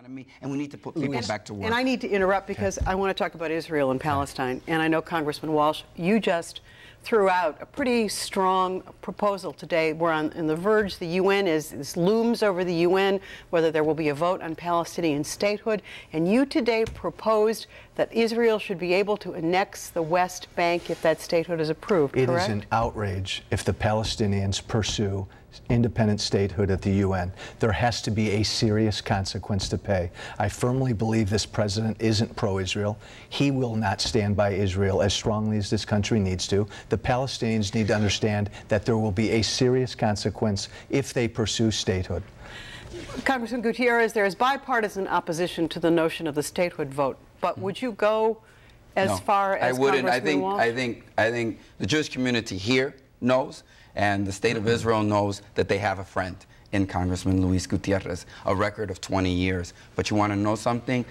And we need to put people back to work. And I need to interrupt because I want to talk about Israel and Palestine. And I know, Congressman Walsh, you just threw out a pretty strong proposal today. We're on the verge. The UN this looms over the UN, whether there will be a vote on Palestinian statehood. And you today proposed that Israel should be able to annex the West Bank if that statehood is approved, correct? It is an outrage if the Palestinians pursue independent statehood at the UN. There has to be a serious consequence to pay. I firmly believe this president isn't pro-Israel. He will not stand by Israel as strongly as this country needs to. The Palestinians need to understand that there will be a serious consequence if they pursue statehood. Congressman Gutierrez, there is bipartisan opposition to the notion of the statehood vote, but would you go as far as Congressman Walsh? I think the Jewish community here knows, and the state of Israel knows that they have a friend in Congressman Luis Gutierrez, a record of 20 years. But you want to know something?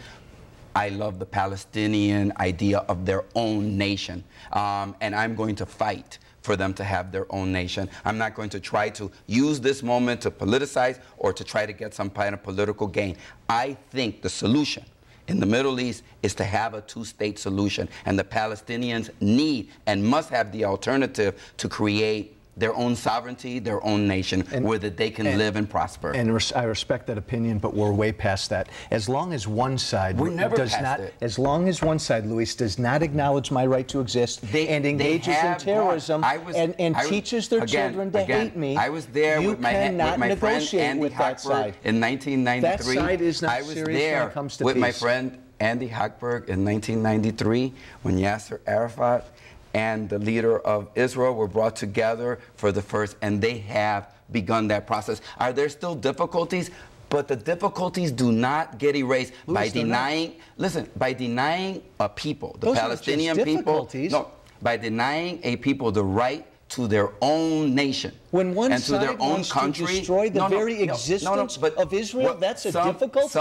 I love the Palestinian idea of their own nation, and I'm going to fight for them to have their own nation. I'm not going to try to use this moment to politicize or to try to get some kind of political gain. I think the solution in the Middle East is to have a two-state solution, and the Palestinians need and must have the alternative to create their own sovereignty, their own nation, where that they can live and prosper. And I respect that opinion, but we're way past that. As long as one side as long as one side, Luis, does not acknowledge my right to exist and engages in terrorism and teaches their children to hate me, I was there with my friend Andy Hochberg in 1993. That side is not serious when it comes to with peace. my friend Andy Hochberg in 1993 when Yasser Arafat and the leader of Israel were brought together for the first, and they have begun that process. Are there still difficulties? But the difficulties do not get erased by denying, by denying a people, the Palestinian people, by denying a people the right to their own nation. When one and to side their own wants country, to destroy the very existence of Israel, that's a difficulty?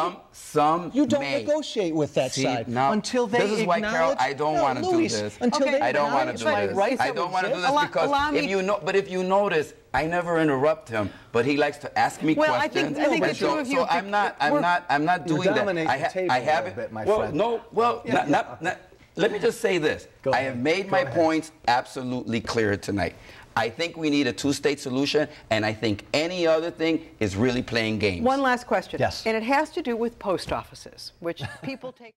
You don't negotiate with that side until they This is why, Carol, I don't want to do this. I don't want to do this. I don't want to do this because if you notice, I never interrupt him, but he likes to ask me questions. I think the two of you. So I'm not doing that. I haven't. Let me just say this. I have made my points absolutely clear tonight. I think we need a two-state solution, and I think any other thing is really playing games. One last question. Yes. And it has to do with post offices, which people take.